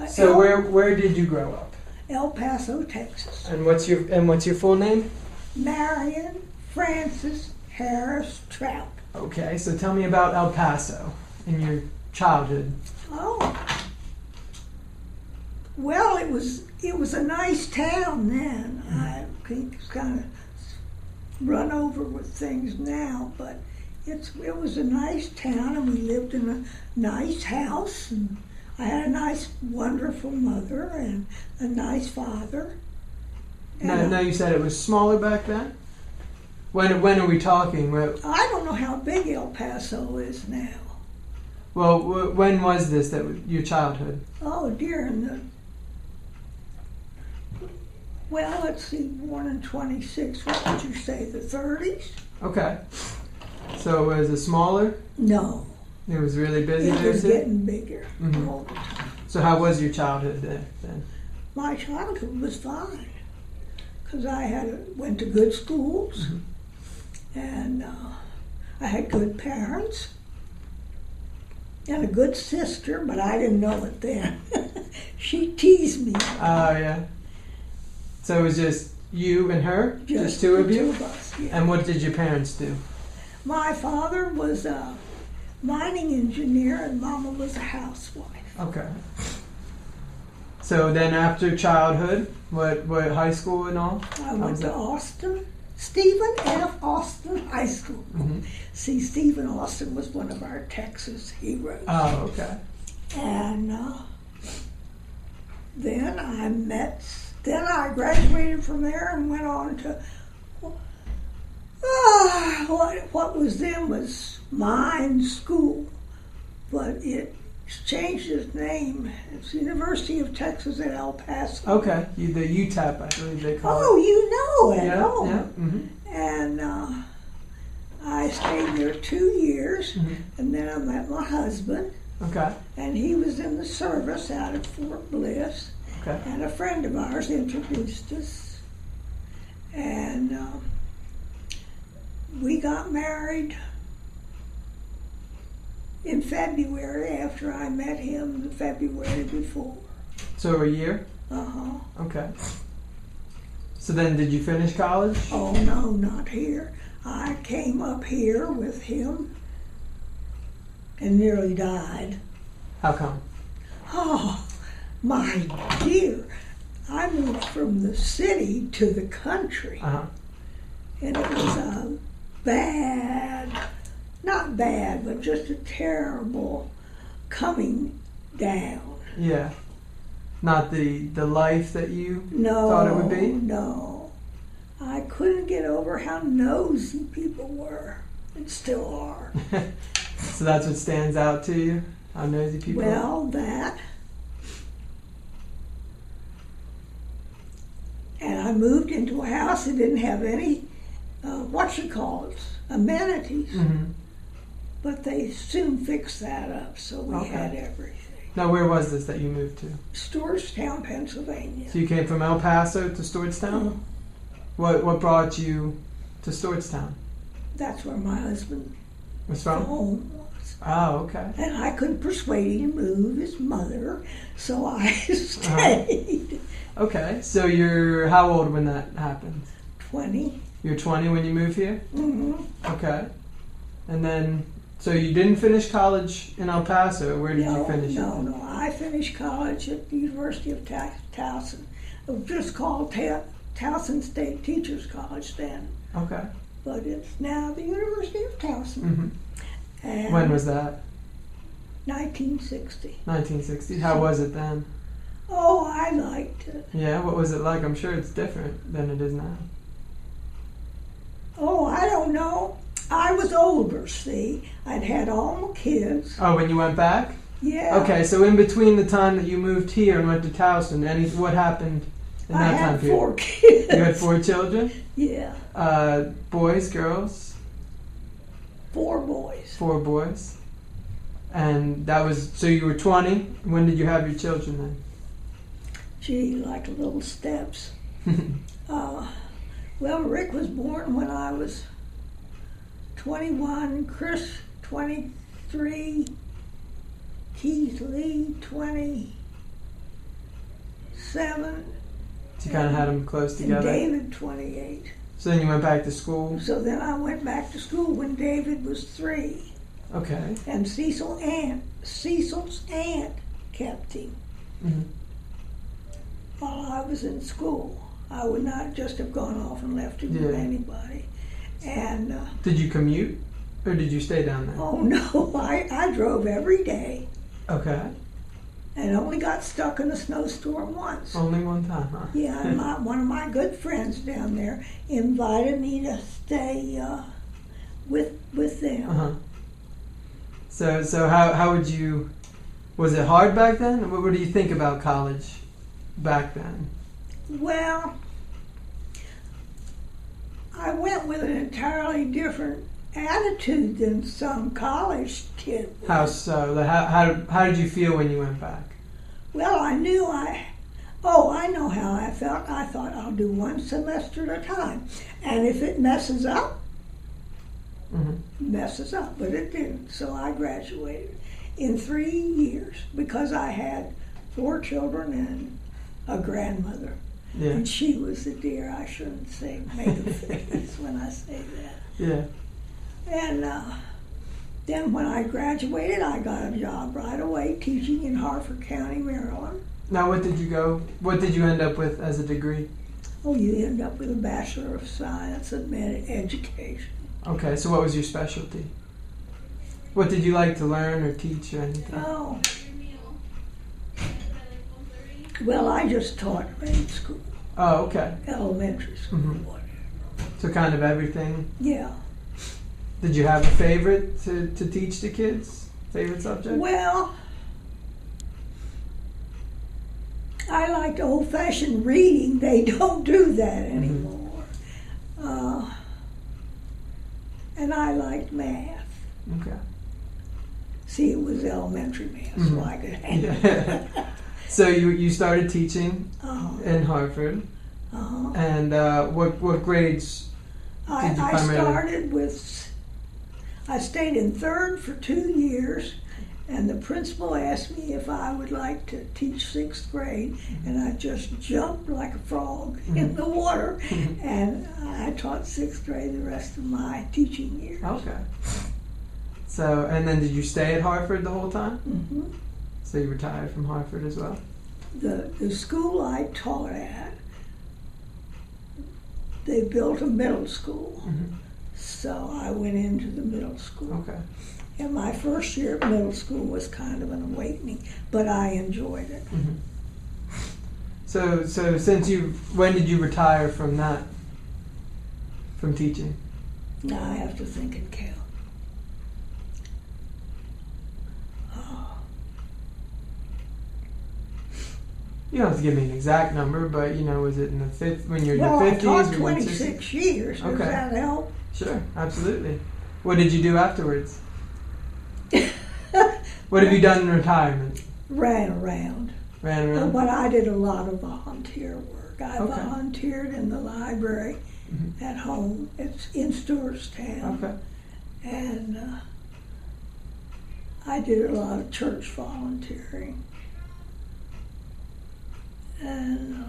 So where did you grow up? El Paso, Texas. And what's your full name? Marion Frances Harris Trout. Okay, so tell me about El Paso in your childhood. Oh, well, it was a nice town then. I think it's kind of run over with things now, but it was a nice town, and we lived in a nice house, and I had a nice, wonderful mother and a nice father. Now you said it was smaller back then? When are we talking? I don't know how big El Paso is now. Well, when was this, your childhood? Oh, dear. Well, let's see, born in 26, what would you say, the 30s? Okay. So was it smaller? No. It was really busy It there was too? getting bigger all the time. So how was your childhood there then? My childhood was fine, because I went to good schools, and I had good parents, and a good sister, but I didn't know it then. She teased me. Oh, yeah. So it was just you and her? Just two of you? Two of us, yeah. And what did your parents do? My father was a mining engineer, and Mama was a housewife. Okay. So then after childhood, what high school and all? I went to Austin, Stephen F. Austin High School. See, Stephen Austin was one of our Texas heroes. Oh, okay. And then I graduated from there and went on to what was then was mine school, but it changed its name. It's University of Texas at El Paso. Okay, the UTEP, I believe they call it. Oh, you know it. Yeah, oh. yeah. And I stayed there 2 years, and then I met my husband. Okay. And he was in the service out of Fort Bliss. Okay. And a friend of ours introduced us. And we got married in February after I met him the February before. So a year? Uh-huh. Okay. So then did you finish college? Oh, no, not here. I came up here with him and nearly died. How come? Oh, my dear. I moved from the city to the country. Uh-huh. And it was a not bad, but just a terrible coming down. Yeah. Not the life that you No, thought it would be? No. I couldn't get over how nosy people were, and still are. So that's what stands out to you? How nosy people are? Well, that. And I moved into a house that didn't have any, amenities. But they soon fixed that up, so we had everything. Now, where was this that you moved to? Stewartstown, Pennsylvania. So you came from El Paso to Stewartstown? What brought you to Stewartstown? That's where my husband was from? home was. Oh, okay. And I couldn't persuade him to move his mother, so I stayed. Okay, so you're how old when that happened? 20. You're 20 when you moved here? Okay. And then, so you didn't finish college in El Paso. Where did you finish it? No. I finished college at the University of Towson. It was just called Towson State Teachers College then. Okay. But it's now the University of Towson. And when was that? 1960. 1960. How was it then? Oh, I liked it. Yeah, what was it like? I'm sure it's different than it is now. Oh, I don't know. I was older, see. I'd had all my kids. Oh, when you went back? Yeah. Okay, so in between the time that you moved here and went to Towson, what happened in that time period? I had 4 kids. You had 4 children? Yeah. Boys, girls? 4 boys. 4 boys. And that was, so you were 20. When did you have your children then? Gee, like little steps. Well, Rick was born when I was 21, Chris 23, Keith Lee 20, 27. So you kind of had them close And together. David, 28. So then you went back to school. So then I went back to school when David was 3. Okay. And Cecil's aunt kept him Hmm. while I was in school. I would not just have gone off and left him with Yeah. anybody. And, Did you commute, or did you stay down there? oh no, I drove every day Okay. and only got stuck in a snowstorm once. Only one time, huh? Yeah, and one of my good friends down there invited me to stay with them. Uh-huh. So how would you? Was it hard back then? What do you think about college back then? Well, I went with an entirely different attitude than some college kid would. How so? Like, how did you feel when you went back? Well, I know how I felt. I thought I'll do one semester at a time. And if it messes up, Hmm. messes up. But it didn't. So I graduated in 3 years because I had 4 children and a grandmother. Yeah. And she was a dear. I shouldn't make a face when I say that. Yeah. And then when I graduated, I got a job right away teaching in Harford County, Maryland. Now, what did you end up with as a degree? Oh, you end up with a Bachelor of Science in Education. Okay, so what was your specialty? What did you like to learn or teach or anything? Oh. Well, I just taught grade school, Oh, okay. elementary school, Mhm. whatever. So kind of everything. Yeah. Did you have a favorite to teach the kids? Favorite subject? Well, I liked old-fashioned reading. They don't do that anymore. And I liked math. Okay. See, it was elementary math, so I could handle it. Yeah. So you started teaching Uh-huh. in Hartford, Uh-huh. and what grades? I primarily- I stayed in 3rd for 2 years, and the principal asked me if I would like to teach 6th grade, and I just jumped like a frog in the water, and I taught 6th grade the rest of my teaching years. Okay. So, and then did you stay at Hartford the whole time? Hmm. So you retired from Hartford as well? The school I taught at, they built a middle school, Hmm. so I went into the middle school. Okay. And my first year at middle school was kind of an awakening, but I enjoyed it. Hmm. So when did you retire from that? From teaching? Now I have to think and count. You don't have to give me an exact number, but was it in the fifth when you're in Well, your I 50s? taught or your 60s? 26 years. Does Okay. that help? Sure, absolutely. What did you do afterwards? What have you done in retirement? Ran around. Ran around? But I did a lot of volunteer work. I Okay. volunteered in the library Mhm. at home. It's in Stewartstown. Okay. And I did a lot of church volunteering. And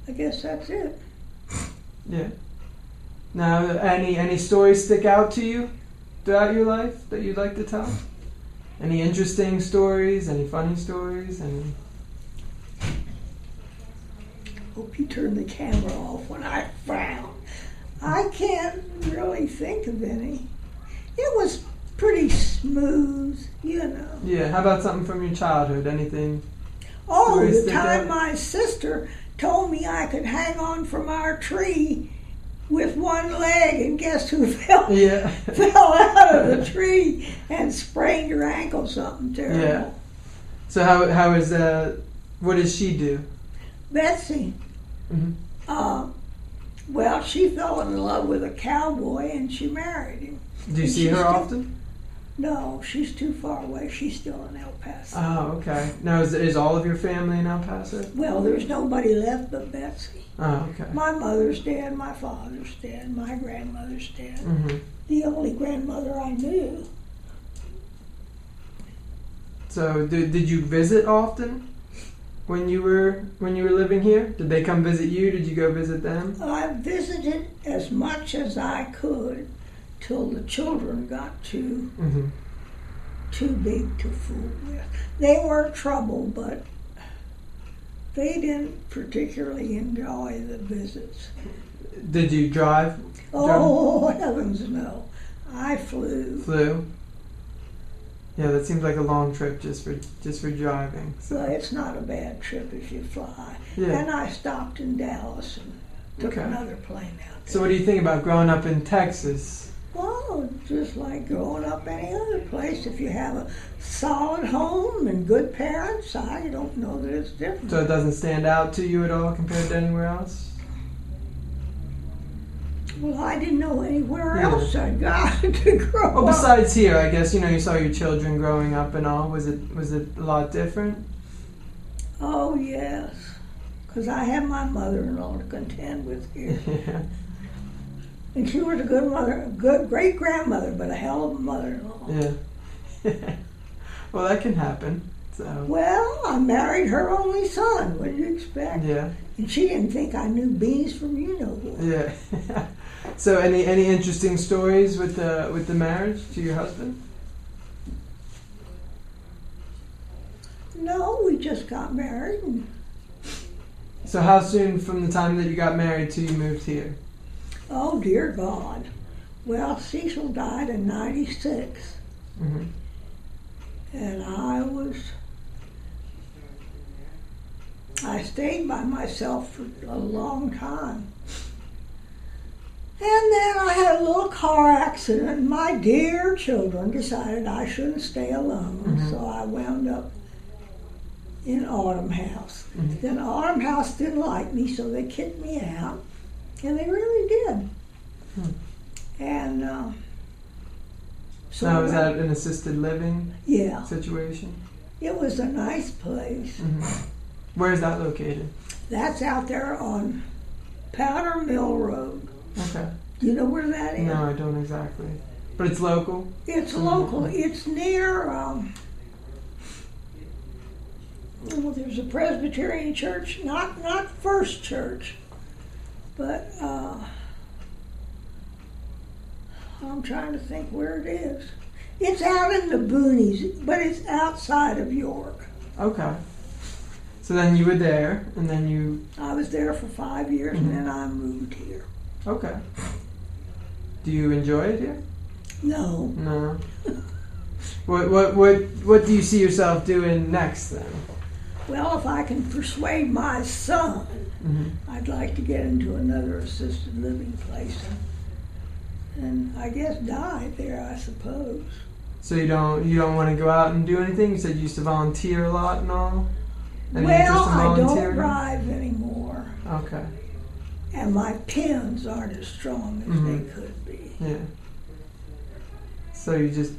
I guess that's it. Yeah. Now, any stories stick out to you throughout your life that you'd like to tell? Any interesting stories? Any funny stories? Any? Hope you turn the camera off when I frown. I can't really think of any. It was pretty smooth, Yeah. How about something from your childhood? Anything? Oh, Stories the stick time out? my sister told me I could hang on from our tree with one leg, and guess who fell Yeah. fell out of the tree and sprained her ankle? Something terrible. Yeah. So how is what does she do? Betsy. Hmm. Well, she fell in love with a cowboy and she married him. Do you And see she's her still- often? No, she's too far away. She's still in El Paso. Oh, okay. Now is all of your family in El Paso? Well, there's nobody left but Betsy. Oh, okay. My mother's dead, my father's dead, my grandmother's dead. Hmm. The only grandmother I knew. So did you visit often? when you were living here? Did they come visit you? Did you go visit them? I visited as much as I could till the children got too big to fool with. They were trouble, but they didn't particularly enjoy the visits. Did you drive? Oh, heavens no. I flew. Flew? Yeah, that seems like a long trip just for driving. So. Well, it's not a bad trip if you fly. Yeah. And I stopped in Dallas and took another plane out there. So what do you think about growing up in Texas? Well, just like growing up any other place. If you have a solid home and good parents, I don't know that it's different. So it doesn't stand out to you at all compared to anywhere else? Well, I didn't know anywhere else I got to grow up. Well, besides here, I guess, you saw your children growing up and all. Was it a lot different? Oh, yes. Because I had my mother-in-law to contend with here. Yeah. And she was a good mother, a good great-grandmother, but a hell of a mother-in-law. Yeah. Well, that can happen. So. Well, I married her only son. What do you expect? Yeah. And she didn't think I knew beans from what. Yeah. So, any interesting stories with the marriage to your husband? No, we just got married. So, how soon from the time that you got married till you moved here? Oh, dear God. Well, Cecil died in 96. Mm-hmm. And I stayed by myself for a long time. And then I had a little car accident, and my dear children decided I shouldn't stay alone. Mm-hmm. So I wound up in Autumn House. Mm-hmm. Then Autumn House didn't like me, so they kicked me out. And they really did. And so now, was that an assisted living situation? It was a nice place. Mm-hmm. Where is that located? That's out there on Powder Mill Road. Okay. Do you know where that is? No, I don't exactly. But it's local? It's local. It's near, there's a Presbyterian church, not First Church, but I'm trying to think where it is. It's out in the boonies, but it's outside of York. Okay. So then you were there, and then I was there for 5 years, Mm-hmm. and then I moved here. Okay. Do you enjoy it here? No. No. What do you see yourself doing next then? Well, if I can persuade my son, I'd like to get into another assisted living place and I guess die there, I suppose. So you don't want to go out and do anything? You said you used to volunteer a lot and all? Any Well, interest in I don't volunteering? drive anymore. Okay. And my pins aren't as strong as they could be. Yeah. So you just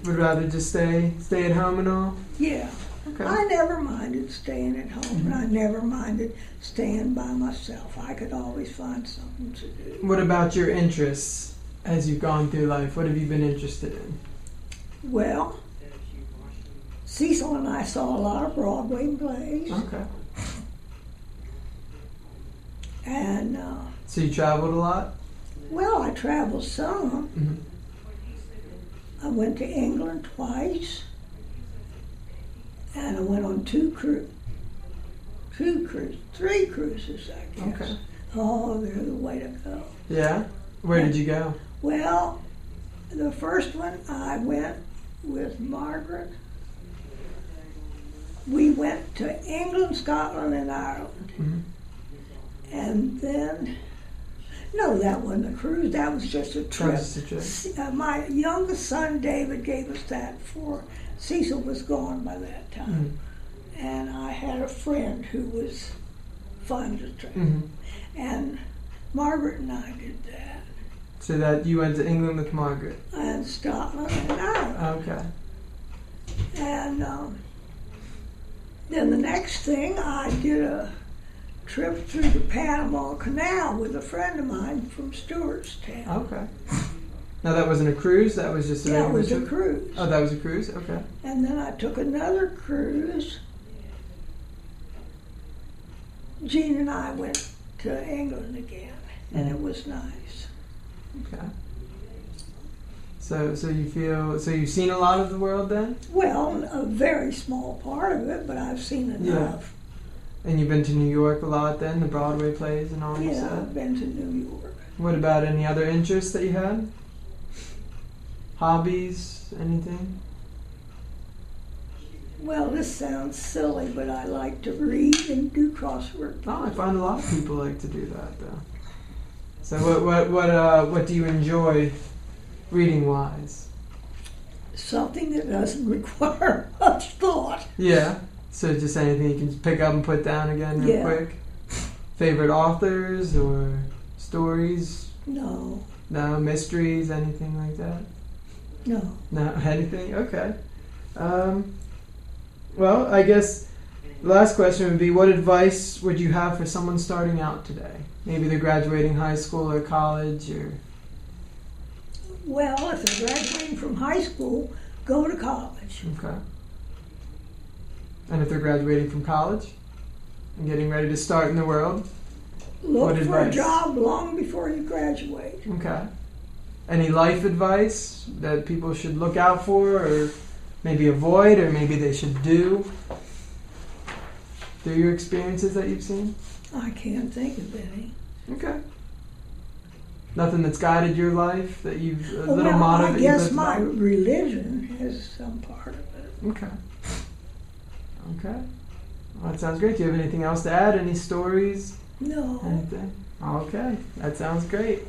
would rather just stay at home and all? Yeah. Okay. I never minded staying at home, and I never minded staying by myself. I could always find something to do. What about your interests as you've gone through life? What have you been interested in? Well, Cecil and I saw a lot of Broadway plays. Okay. And, So you traveled a lot? well, I traveled some. Mm-hmm. I went to England twice. And I went on three cruises, I guess. Okay. Oh, they're the way to go. Yeah? Where did you go? Well, the first one I went with Margaret. We went to England, Scotland, and Ireland. Mm-hmm. And then, no, that wasn't a cruise. That was just a trip. Just a trip. My youngest son, David, gave us that for Cecil was gone by that time. Mm-hmm. And I had a friend who was fun to travel. Mm-hmm. And Margaret and I did that. So that you went to England with Margaret? And Scotland and Ireland. Okay. And then the next thing, I did a trip through the Panama Canal with a friend of mine from Stewartstown. Okay. Now that wasn't a cruise, that was just a That regular was a trip? cruise. Oh, that was a cruise? Okay. And then I took another cruise Gene and I went to England again, and it was nice. Okay. So you've seen a lot of the world then? Well, a very small part of it, but I've seen enough. And you've been to New York a lot then, the Broadway plays and all you Yeah, said? I've been to New York. What about any other interests that you had? Hobbies, anything? Well, this sounds silly, but I like to read and do crossword puzzles. Oh, I find a lot of people like to do that though. So what do you enjoy reading wise? Something that doesn't require much thought. Yeah. So just anything you can pick up and put down again real quick? Favorite authors or stories? No. No, mysteries, anything like that? No. No, anything? Okay. Well, I guess the last question would be, what advice would you have for someone starting out today? Maybe they're graduating high school or college or... Well, if they're graduating from high school, go to college. Okay. And if they're graduating from college and getting ready to start in the world? Look for a job long before you graduate. Okay. Any life advice that people should look out for or maybe avoid or maybe they should do through your experiences that you've seen? I can't think of any. Okay. Nothing that's guided your life that you've a little well, motto I that guess you live my by? religion has some part of it. Okay. Okay. Well, that sounds great. Do you have anything else to add? Any stories? No. Anything? Okay. That sounds great.